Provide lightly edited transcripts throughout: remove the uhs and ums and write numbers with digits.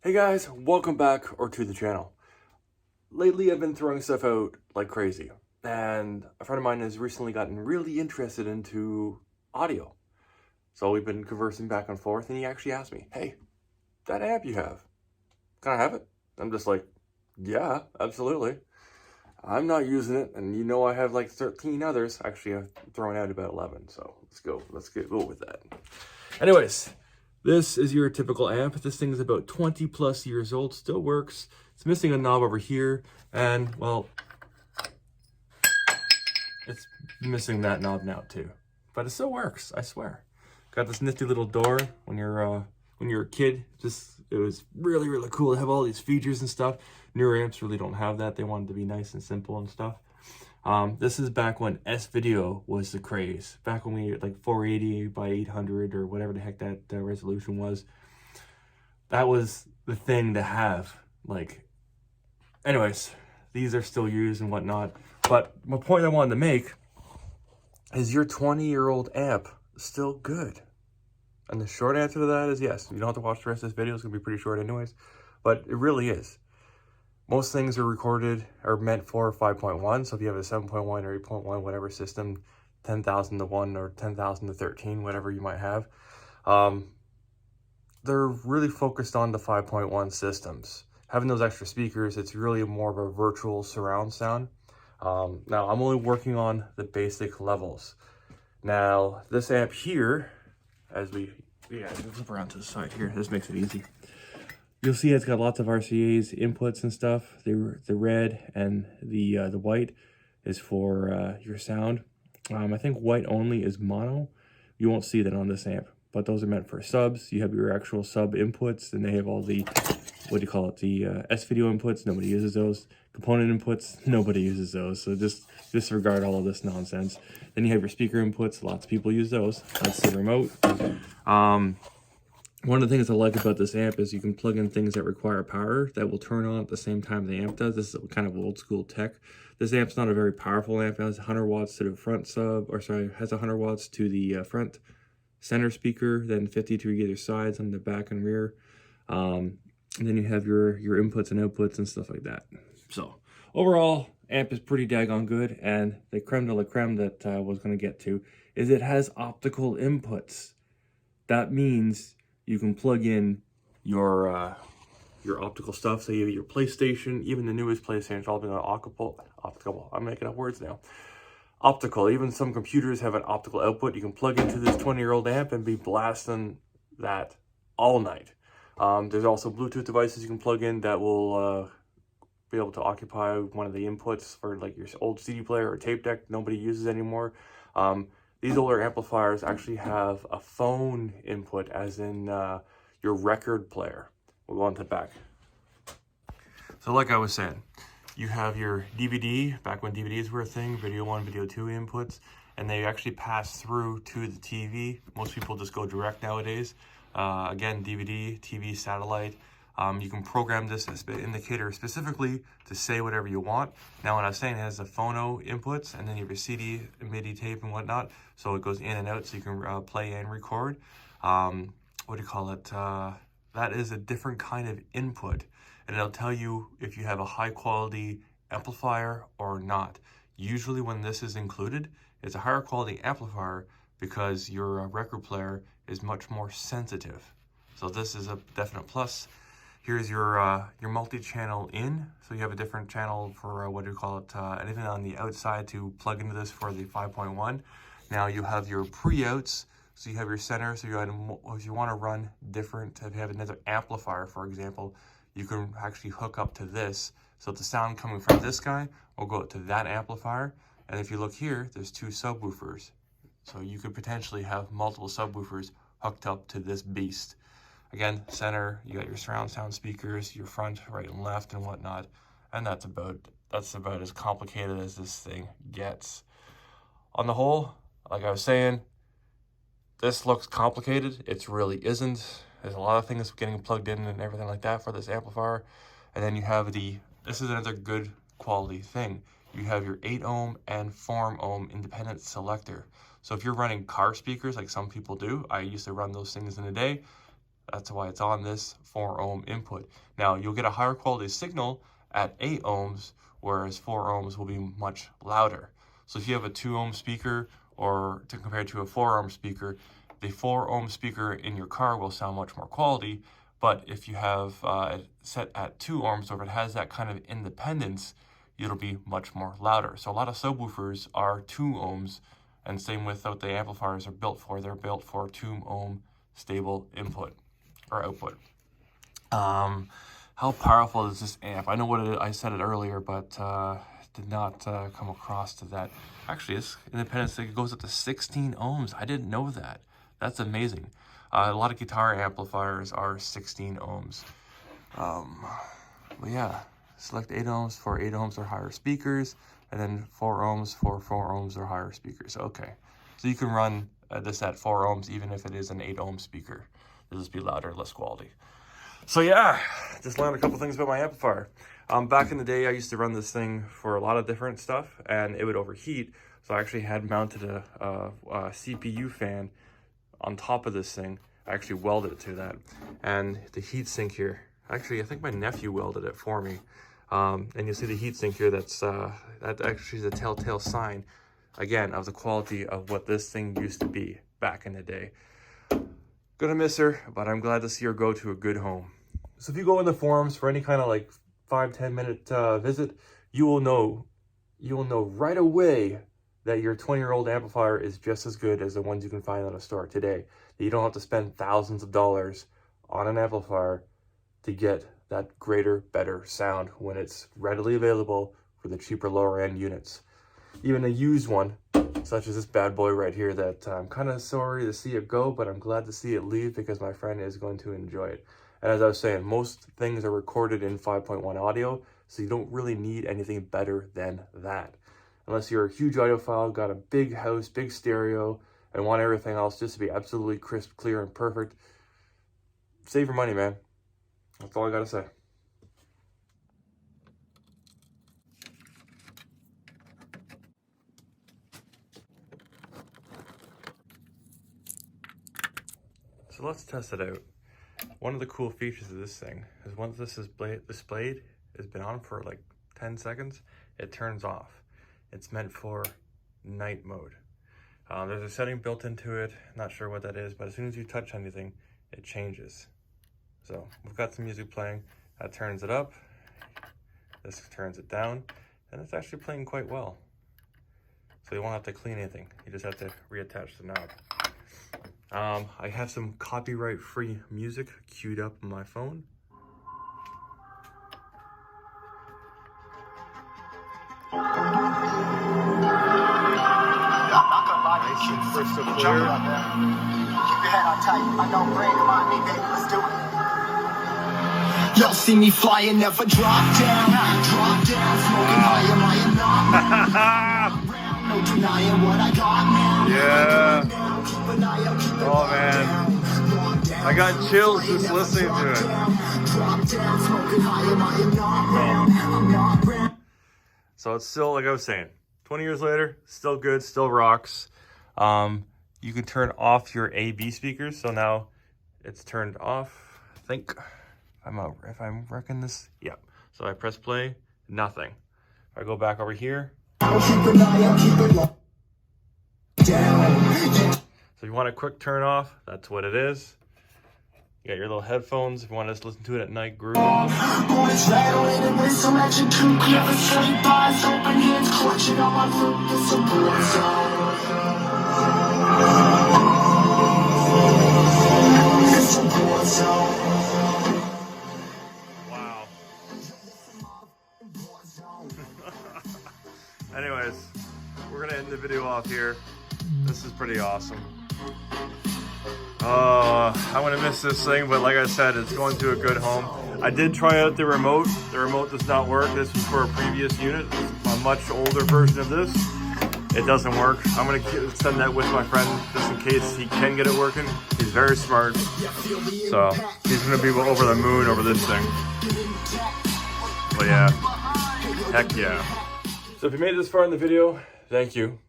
Hey guys, welcome back to the channel. Lately I've been throwing stuff out like crazy, and a friend of mine has recently gotten really interested into audio. So we've been conversing back and forth, and he actually asked me, hey, that amp you have, can I have it? I'm just like, yeah, absolutely. I'm not using it, and you know I have like 13 others. Actually, I've thrown out about 11, so let's go with that. Anyways, this is your typical amp. This thing is about 20 plus years old, still works. It's missing a knob over here, and well, it's missing that knob now too. But it still works, I swear. Got this nifty little door. When you're a kid, it was really cool to have all these features and stuff. Newer amps really don't have that. They wanted to be nice and simple and stuff. This is back when S-Video was the craze. Back when we had like 480 by 800 or whatever the heck that resolution was. That was the thing to have. Like, anyways, these are still used and whatnot. But my point I wanted to make is your 20-year-old amp still good? And the short answer to that is yes. You don't have to watch the rest of this video. It's going to be pretty short anyways. But it really is. Most things are meant for 5.1. So if you have a 7.1 or 8.1, whatever system, 10,000 to 1 or 10,000 to 13, whatever you might have, they're really focused on the 5.1 systems. Having those extra speakers, it's really more of a virtual surround sound. Now, I'm only working on the basic levels. Now, this amp here, flip around to the side here, this makes it easy. You'll see it's got lots of RCA's inputs and stuff. The red and the white is for your sound. I think white only is mono. You won't see that on this amp, but those are meant for subs. You have your actual sub inputs, and they have all the, the S-Video inputs. Nobody uses those. Component inputs, nobody uses those. So just disregard all of this nonsense. Then you have your speaker inputs. Lots of people use those. That's the remote. One of the things I like about this amp is you can plug in things that require power that will turn on at the same time the amp does. This is kind of old school tech. This amp's not a very powerful amp. It has 100 watts to the front has 100 watts to the front center speaker, then 50 to either sides on the back and rear. And then you have your inputs and outputs and stuff like that. So overall, amp is pretty daggone good. And the creme de la creme that I was going to get to is it has optical inputs. That means you can plug in your optical stuff. So you have your PlayStation, even the newest PlayStation, all been optical. I'm making up words now. Optical. Even some computers have an optical output. You can plug into this 20-year-old amp and be blasting that all night. There's also Bluetooth devices you can plug in that will be able to occupy one of the inputs for like your old CD player or tape deck nobody uses anymore. These older amplifiers actually have a phone input, as in your record player. We'll go on to the back. So like I was saying, you have your DVD, back when DVDs were a thing, video 1, video 2 inputs, and they actually pass through to the TV. Most people just go direct nowadays. Again, DVD, TV, satellite. You can program this indicator specifically to say whatever you want. Now, when I was saying it has the phono inputs, and then you have your CD, MIDI tape, and whatnot, so it goes in and out, so you can play and record. That is a different kind of input, and it'll tell you if you have a high quality amplifier or not. Usually when this is included, it's a higher quality amplifier because your record player is much more sensitive. So this is a definite plus. Here's your multi-channel in. So you have a different channel for anything on the outside to plug into this for the 5.1. Now you have your pre-outs. So you have your center. So if you want to run different, if you have another amplifier, for example, you can actually hook up to this. So the sound coming from this guy will go to that amplifier. And if you look here, there's 2 subwoofers. So you could potentially have multiple subwoofers hooked up to this beast. Again, center, you got your surround sound speakers, your front, right, and left, and whatnot. And that's about as complicated as this thing gets. On the whole, like I was saying, this looks complicated. It really isn't. There's a lot of things getting plugged in and everything like that for this amplifier. And then you have this is another good quality thing. You have your 8 ohm and 4 ohm independent selector. So if you're running car speakers like some people do, I used to run those things in a day. That's why it's on this 4 ohm input. Now you'll get a higher quality signal at 8 ohms, whereas 4 ohms will be much louder. So if you have a 2 ohm speaker, or to compare to a 4 ohm speaker, the 4 ohm speaker in your car will sound much more quality. But if you have it set at 2 ohms, or if it has that kind of independence, it'll be much more louder. So a lot of subwoofers are 2 ohms, and same with what the amplifiers are built for. They're built for 2 ohm stable input or output. How powerful is this amp? I know what it is. I said it earlier, but did not come across to that. Actually, this independence thing goes up to 16 ohms. I didn't know that. That's amazing. A lot of guitar amplifiers are 16 ohms. But yeah, select 8 ohms for 8 ohms or higher speakers, and then 4 ohms for 4 ohms or higher speakers. Okay, so you can run this at 4 ohms even if it is an 8 ohm speaker. It'll just be louder, less quality. So yeah, just learned a couple things about my amplifier. Back in the day, I used to run this thing for a lot of different stuff, and it would overheat. So I actually had mounted a CPU fan on top of this thing. I actually welded it to that. And the heat sink here, actually, I think my nephew welded it for me. And you'll see the heat sink here, that actually is a telltale sign, again, of the quality of what this thing used to be back in the day. Gonna miss her, but I'm glad to see her go to a good home. So if you go in the forums for any kind of like 5-10 minute visit, you will know right away that your 20-year-old amplifier is just as good as the ones you can find at a store today. That you don't have to spend thousands of dollars on an amplifier to get that greater, better sound when it's readily available for the cheaper, lower end units. Even a used one, such as this bad boy right here, that I'm kind of sorry to see it go, but I'm glad to see it leave because my friend is going to enjoy it. And as I was saying, most things are recorded in 5.1 audio, so you don't really need anything better than that. Unless you're a huge audiophile, got a big house, big stereo, and want everything else just to be absolutely crisp, clear, and perfect. Save your money, man. That's all I gotta say. So let's test it out. One of the cool features of this thing is once this is displayed, it's been on for like 10 seconds, it turns off. It's meant for night mode. There's a setting built into it, not sure what that is, but as soon as you touch anything, it changes. So we've got some music playing, that turns it up, this turns it down, and it's actually playing quite well. So you won't have to clean anything, you just have to reattach the knob. I have some copyright-free music queued up on my phone. Crystal clear. Y'all see me flying, never drop down, smoking high, am I not? No denying what I got now. Yeah. Oh man, I got chills just listening to it. So it's still, like I was saying, 20 years later, still good, still rocks. You can turn off your A/B speakers, so now it's turned off. I think if I'm wrecking this, yeah. So I press play, nothing. If I go back over here. So if you want a quick turn off, that's what it is. You got your little headphones if you want to just listen to it at night, groove. Wow. Anyways, we're gonna end the video off here. This is pretty awesome. I'm gonna miss this thing, but like I said, it's going to a good home. I did try out the remote. The remote does not work. This was for a previous unit, a much older version of this. It doesn't work. I'm gonna send that with my friend just in case he can get it working. He's very smart, so he's gonna be over the moon over this thing. But yeah, heck yeah. So if you made it this far in the video, thank you.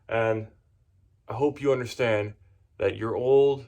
And I hope you understand that your old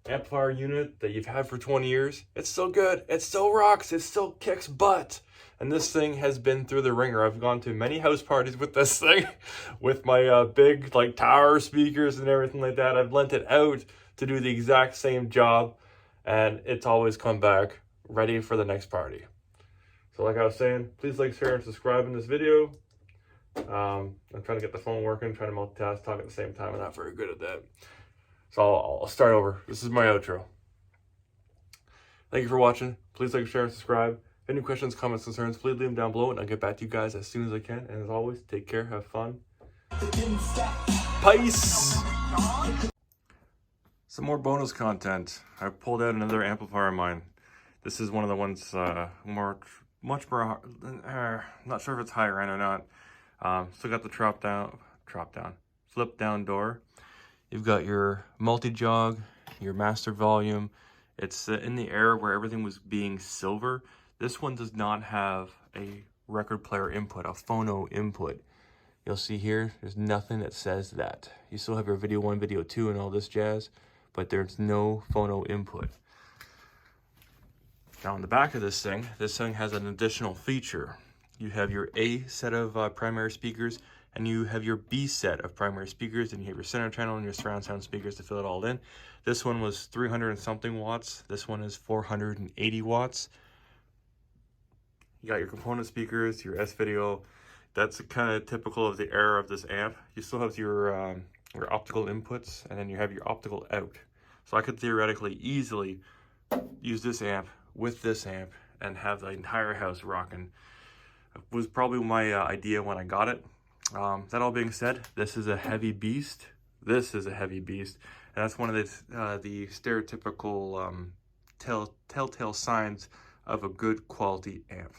amplifier unit that you've had for 20 years, it's still good. It still rocks. It still kicks butt. And this thing has been through the ringer. I've gone to many house parties with this thing, with my big like tower speakers and everything like that. I've lent it out to do the exact same job, and it's always come back ready for the next party. So like I was saying, please like, share, and subscribe in this video. I'm trying to get the phone working, trying to multitask, talk at the same time. I'm not very good at that. So I'll start over. This is my outro. Thank you for watching. Please like, share, and subscribe. If any questions, comments, concerns, please leave them down below, and I'll get back to you guys as soon as I can. And as always, take care, have fun. Peace! Some more bonus content. I pulled out another amplifier of mine. This is one of the ones much more, not sure if it's higher end or not. Still got the flip down door. You've got your multi-jog, your master volume. It's in the era where everything was being silver. This one does not have a record player input, a phono input. You'll see here, there's nothing that says that. You still have your video 1, video 2, and all this jazz, but there's no phono input. Now on the back of this thing has an additional feature. You have your A set of primary speakers, and you have your B set of primary speakers, and you have your center channel and your surround sound speakers to fill it all in. This one was 300 and something watts. This one is 480 watts. You got your component speakers, your S-video. That's kind of typical of the era of this amp. You still have your optical inputs, and then you have your optical out. So I could theoretically easily use this amp with this amp and have the entire house rocking. It was probably my idea when I got it. That all being said, this is a heavy beast. This is a heavy beast, and that's one of the stereotypical telltale signs of a good quality amp.